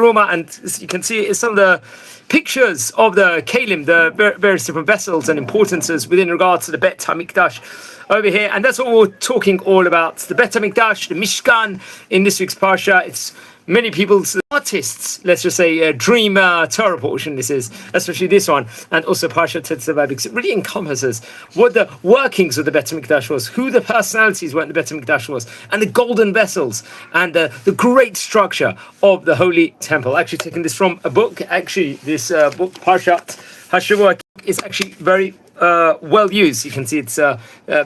Terumah, and you can see some of the pictures of the kalim, the various different vessels and importances within regards to the Bet HaMikdash over here. And that's what we're talking all about. The Bet HaMikdash, the Mishkan in this week's Parsha. It's many people's artists, let's just say, dream Torah portion this is, especially this one, and also Parshat Terumah, because it really encompasses what the workings of the Bet HaMikdash was, who the personalities were in the Bet HaMikdash was, and the golden vessels, and the great structure of the Holy Temple. Actually taking this from a book, this book, Parshat Terumah, is actually very well used. You can see it's a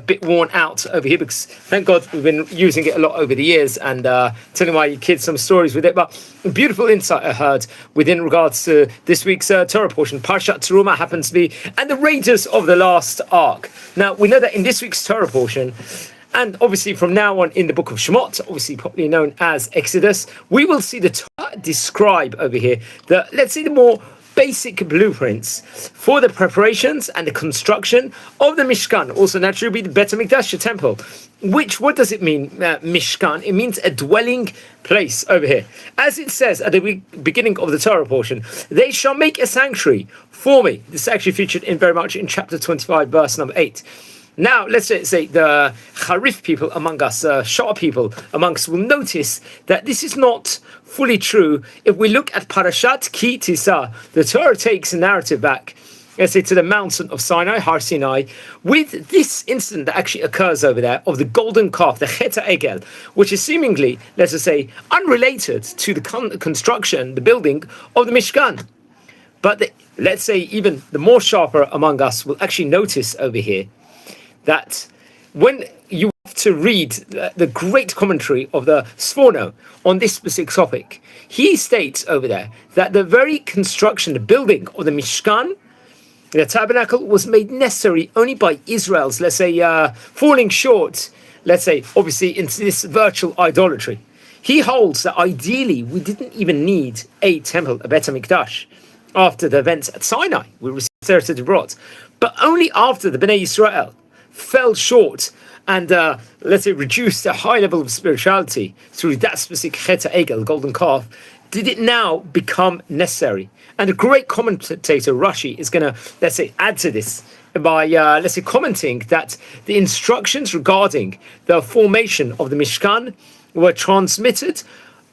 bit worn out over here, because thank God we've been using it a lot over the years, and telling my kids some stories with it. But a beautiful insight I heard within regards to this week's Torah portion. Parshat Terumah happens to be, and the raiders of the last ark. Now we know that in this week's Torah portion, and obviously from now on in the book of Shemot, obviously popularly known as Exodus, we will see the Torah describe over here the, let's say, the more basic blueprints for the preparations and the construction of the Mishkan, also naturally be the Bet HaMikdash, the temple. Which, what does it mean, Mishkan? It means a dwelling place over here. As it says at the beginning of the Torah portion, they shall make a sanctuary for me. This is actually featured in very much in chapter 25, verse number 8. Now, let's say the Harif people among us, Shah people amongst, will notice that this is not fully true. If we look at Parashat Ki Tisa, the Torah takes a narrative back, let's say, to the mountain of Sinai, Har Sinai, with this incident that actually occurs over there of the golden calf, the Chet HaEgel, which is seemingly, let's just say, unrelated to the construction, the building of the Mishkan. But let's say even the more sharper among us will actually notice over here that when you have to read the great commentary of the Sforno on this specific topic, he states over there that the very construction, the building of the Mishkan, the tabernacle, was made necessary only by Israel's, let's say, falling short, let's say, obviously, into this virtual idolatry. He holds that ideally we didn't even need a temple, a Bet HaMikdash, after the events at Sinai. We received Sefer Debrot, but only after the Bnei Yisrael fell short and let's say reduced a high level of spirituality through that specific Chet HaEgel, golden calf, did it now become necessary. And a great commentator, Rashi, is going to, let's say, add to this by, let's say, commenting that the instructions regarding the formation of the Mishkan were transmitted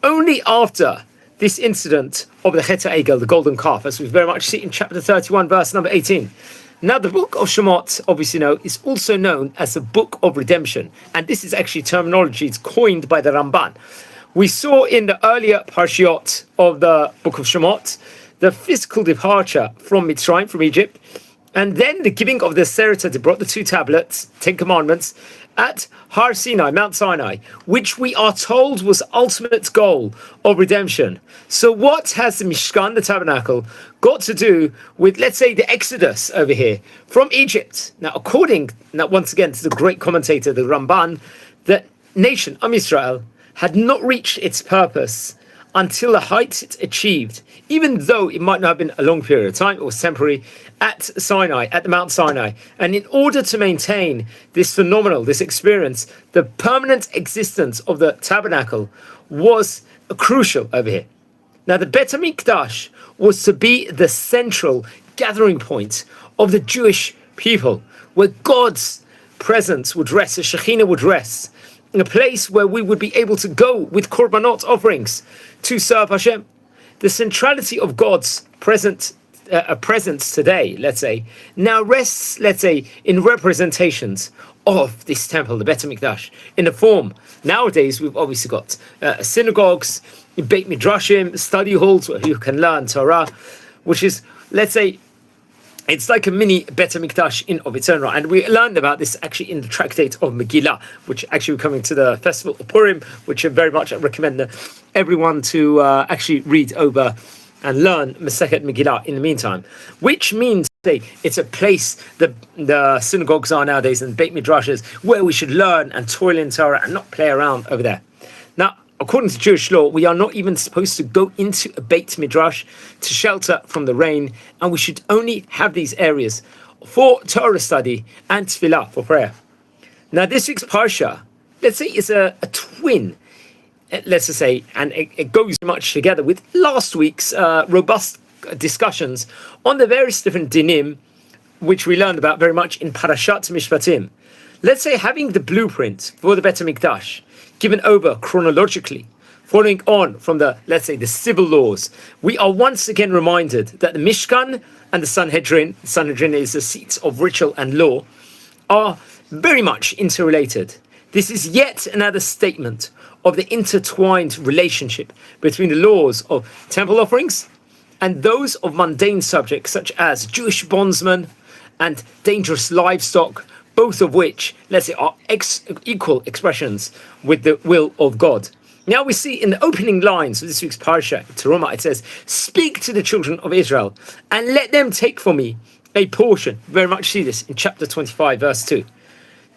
only after this incident of the Chet HaEgel, the golden calf, as we very much see in chapter 31, verse number 18. Now, the book of Shemot, obviously, is also known as the book of redemption. And this is actually terminology it's coined by the Ramban. We saw in the earlier Parshiot of the book of Shemot the physical departure from Mitzrayim, from Egypt, and then the giving of the Sefer Debrot, the 2 tablets, 10 commandments, at Har Sinai, Mount Sinai, which we are told was ultimate goal of redemption. So what has the Mishkan, the tabernacle, got to do with, let's say, the Exodus over here from Egypt? Now, according, once again, to the great commentator, the Ramban, the nation, Israel, had not reached its purpose until the heights it achieved, even though it might not have been a long period of time, it was temporary, at Sinai, at the Mount Sinai. And in order to maintain this phenomenal, this experience, the permanent existence of the tabernacle was crucial over here. Now, the Bet HaMikdash was to be the central gathering point of the Jewish people, where God's presence would rest, the Shekhinah would rest, in a place where we would be able to go with korbanot offerings to serve Hashem. The centrality of God's presence today, let's say, now rests, let's say, in representations of this temple, the Bet HaMikdash, in the form. Nowadays, we've obviously got synagogues, Beit Midrashim, study halls where you can learn Torah, which is, let's say, it's like a mini Bet HaMikdash in of its own right. And we learned about this actually in the tractate of Megillah, which actually we're coming to the festival of Purim, which I very much recommend everyone to actually read over and learn Masechet Megillah in the meantime. Which means it's a place, the synagogues are nowadays and Beit Midrashes, where we should learn and toil in Torah and not play around over there. Now, according to Jewish law, we are not even supposed to go into a Beit Midrash to shelter from the rain, and we should only have these areas for Torah study and tefillah, for prayer. Now, this week's Parsha, let's say, is a twin let's just say, and it goes much together with last week's robust discussions on the various different dinim, which we learned about very much in Parashat Mishpatim. Let's say having the blueprint for the Bet HaMikdash given over chronologically, following on from the, let's say, the civil laws, we are once again reminded that the Mishkan and the Sanhedrin is the seats of ritual and law, are very much interrelated. This is yet another statement of the intertwined relationship between the laws of temple offerings and those of mundane subjects such as Jewish bondsmen and dangerous livestock, both of which, let's say, are equal expressions with the will of God. Now we see in the opening lines of this week's Parshat Terumah, it says, "Speak to the children of Israel and let them take for me a portion." Very much see this in chapter 25, verse 2.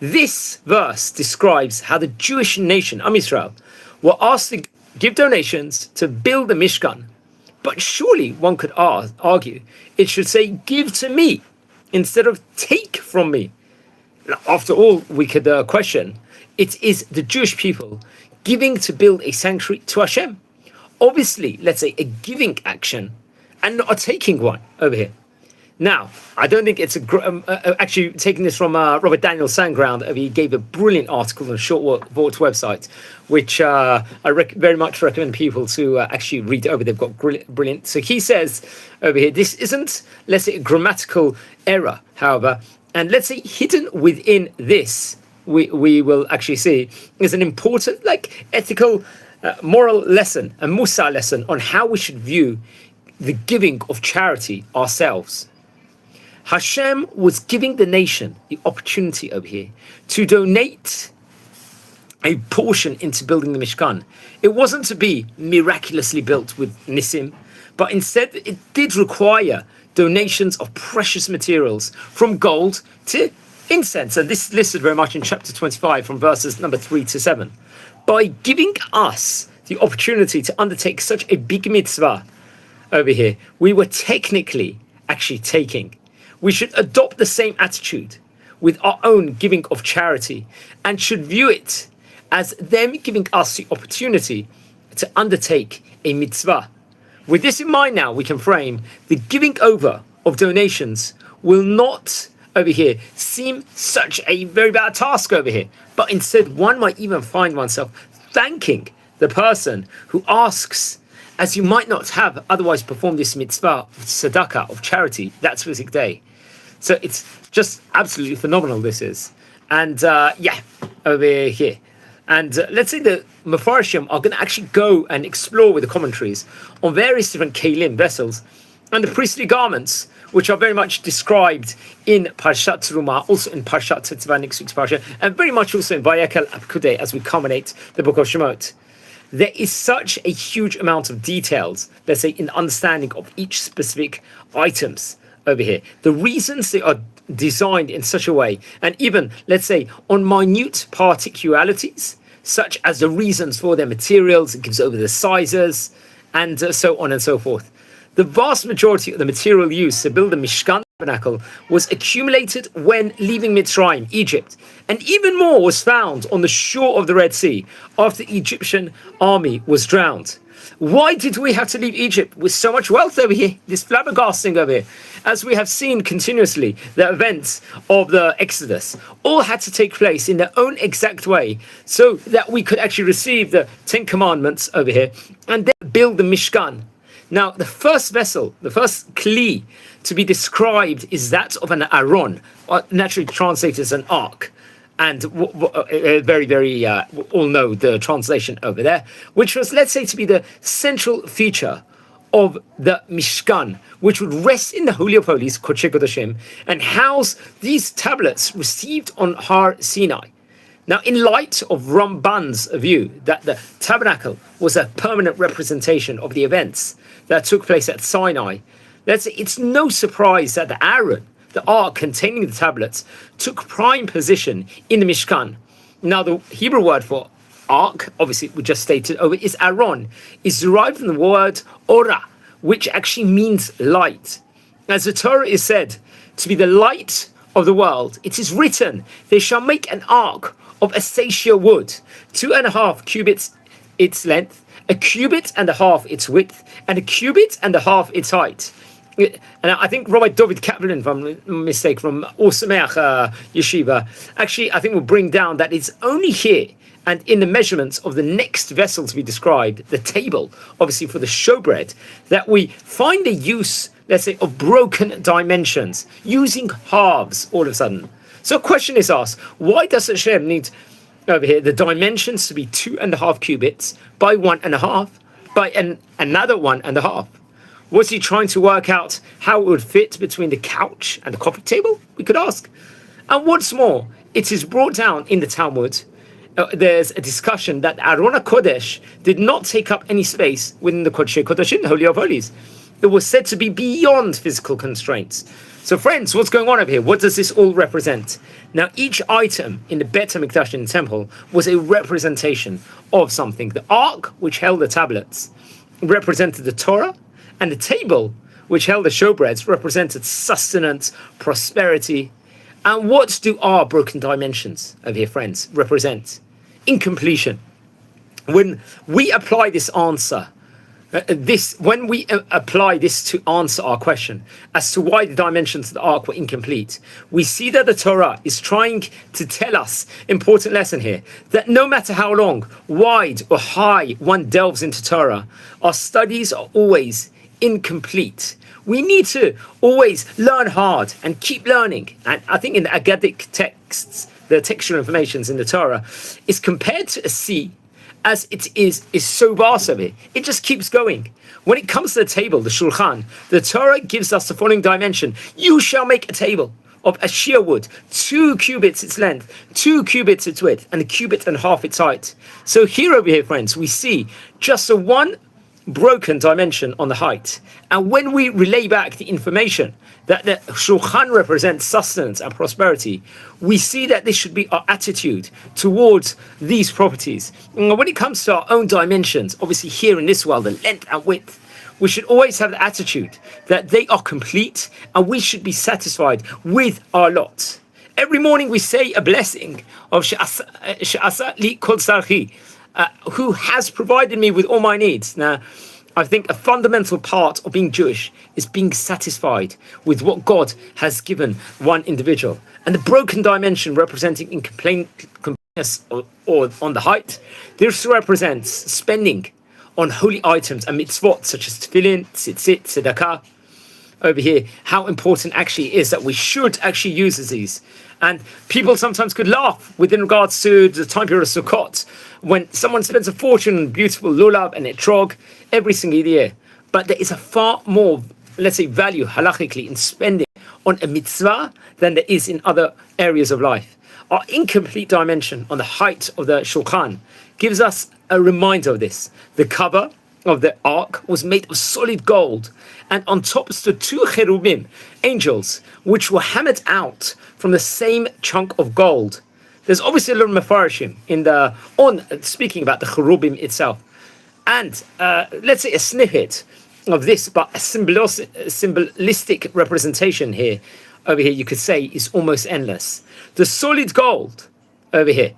This verse describes how the Jewish nation, Israel, were asked to give donations to build the Mishkan. But surely one could argue it should say, "Give to me," instead of "take from me." After all, we could question, it is the Jewish people giving to build a sanctuary to Hashem. Obviously, let's say a giving action and not a taking one over here. Now, I don't think it's actually taking this from Robert Daniel Sandground. He gave a brilliant article on the Short Vault website, which I very much recommend people to actually read over. They've got brilliant. So he says over here, this isn't, let's say, a grammatical error, however, and let's say hidden within this, we will actually see, is an important, like, ethical, moral lesson, a Musa lesson on how we should view the giving of charity ourselves. Hashem was giving the nation the opportunity over here to donate a portion into building the Mishkan. It wasn't to be miraculously built with Nisim, but instead it did require donations of precious materials, from gold to incense. And this is listed very much in chapter 25 from verses number 3 to 7. By giving us the opportunity to undertake such a big mitzvah over here, we were technically actually taking. We should adopt the same attitude with our own giving of charity and should view it as them giving us the opportunity to undertake a mitzvah. With this in mind now, we can frame the giving over of donations will not over here seem such a very bad task over here, but instead one might even find oneself thanking the person who asks, as you might not have otherwise performed this mitzvah of tzedakah, of charity, that specific day. So it's just absolutely phenomenal, this is. And over here. And let's say the Mefarshim are going to actually go and explore with the commentaries on various different kelim, vessels, and the priestly garments, which are very much described in Parshat Terumah, also in Parshat Tetzaveh, next week's Parsha, and very much also in Vayekel Apkudei as we culminate the book of Shemot. There is such a huge amount of details, let's say, in understanding of each specific items over here. The reasons they are designed in such a way, and even, let's say, on minute particularities, such as the reasons for their materials, it gives over the sizes, and so on and so forth. The vast majority of the material used to build the Mishkan tabernacle was accumulated when leaving Mitzrayim, Egypt, and even more was found on the shore of the Red Sea after the Egyptian army was drowned. Why did we have to leave Egypt with so much wealth over here, this flabbergasting over here? As we have seen continuously, the events of the Exodus all had to take place in their own exact way so that we could actually receive the 10 Commandments over here and then build the Mishkan. Now, the first vessel, the first kli to be described is that of an aron, naturally translated as an ark. And very, all know the translation over there, which was, let's say, to be the central feature of the Mishkan, which would rest in the Holy of Holies, Kodesh Kodashim, and house these tablets received on Har Sinai. Now, in light of Ramban's view that the tabernacle was a permanent representation of the events that took place at Sinai, let's say it's no surprise that the Aaron, the ark containing the tablets, took prime position in the Mishkan. Now, the Hebrew word for ark, obviously we just stated over, is Aaron, is derived from the word ora, which actually means light. As the Torah is said to be the light of the world, it is written, they shall make an ark of acacia wood, 2.5 cubits its length, a cubit and a half its width, and a cubit and a half its height. And I think Rabbi David Kaplan, if I'm not mistaken, from Or Sameach Yeshiva, actually, I think will bring down that it's only here and in the measurements of the next vessel to be described, the table, obviously for the showbread, that we find the use, let's say, of broken dimensions, using halves all of a sudden. So a question is asked, why does Hashem need, over here, the dimensions to be 2.5 cubits by 1.5 by another 1.5? Was he trying to work out how it would fit between the couch and the coffee table? We could ask. And what's more, it is brought down in the Talmud. There's a discussion that Aron HaKodesh did not take up any space within the Kodshei Kodashim, the Holy of Holies. It was said to be beyond physical constraints. So friends, what's going on over here? What does this all represent? Now, each item in the Bet HaMikdash in the temple was a representation of something. The ark, which held the tablets, represented the Torah, and the table, which held the showbreads, represented sustenance, prosperity. And what do our broken dimensions over here, friends, represent? Incompletion. When we apply this answer, when we apply this to answer our question as to why the dimensions of the ark were incomplete, we see that the Torah is trying to tell us important lesson here, that no matter how long, wide or high one delves into Torah, our studies are always incomplete. We need to always learn hard and keep learning. And I think in the Aggadic texts, the textual informations in the Torah is compared to a sea, as it is so vast of it. It just keeps going. When it comes to the table, the Shulchan, the Torah gives us the following dimension. You shall make a table of a sheer wood, 2 cubits its length, 2 cubits its width, and a cubit and half its height. So here over here, friends, we see just a one broken dimension on the height. And when we relay back the information that the Shulchan represents sustenance and prosperity, we see that this should be our attitude towards these properties. And when it comes to our own dimensions, obviously here in this world, the length and width, we should always have the attitude that they are complete and we should be satisfied with our lot. Every morning we say a blessing of She'asa li kol tzarchi, who has provided me with all my needs. Now, I think a fundamental part of being Jewish is being satisfied with what God has given one individual. And the broken dimension representing incompleteness or on the height, this represents spending on holy items and mitzvot such as tefillin, tzitzit, tzedakah. Over here, how important actually is that we should actually use these. And people sometimes could laugh within regards to the time period of Sukkot, when someone spends a fortune on beautiful lulav and etrog every single year. But there is a far more, let's say, value halachically in spending on a mitzvah than there is in other areas of life. Our incomplete dimension on the height of the Shulchan gives us a reminder of this. The cover of the ark was made of solid gold, and on top stood 2 cherubim, angels, which were hammered out from the same chunk of gold. There's obviously a little mefarshim speaking about the cherubim itself, and let's say a snippet of this, but a symbolistic representation here. Over here, you could say is almost endless. The solid gold over here,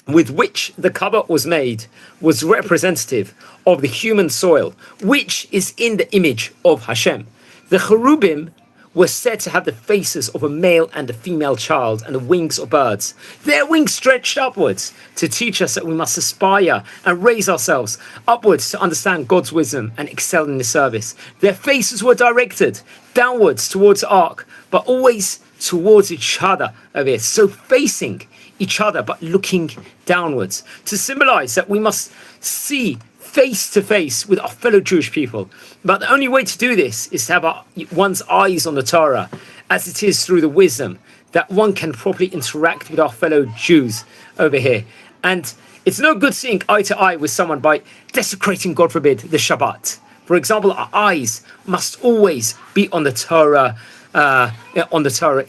with which the cover was made, was representative of the human soil, which is in the image of Hashem. The cherubim were said to have the faces of a male and a female child and the wings of birds. Their wings stretched upwards to teach us that we must aspire and raise ourselves upwards to understand God's wisdom and excel in the service. Their faces were directed downwards towards the ark, but always towards each other over here. So facing each other, but looking downwards, to symbolize that we must see face to face with our fellow Jewish people. But the only way to do this is to have one's eyes on the Torah, as it is through the wisdom that one can properly interact with our fellow Jews over here. And it's no good seeing eye to eye with someone by desecrating, God forbid, the Shabbat. For example, our eyes must always be on the Torah,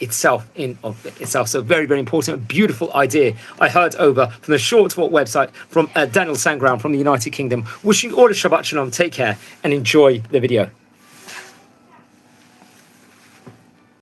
itself. So very, very important, beautiful idea I heard over from the Short Talk website from Daniel Sangram from the United Kingdom. Wishing all a Shabbat Shalom, take care and enjoy the video.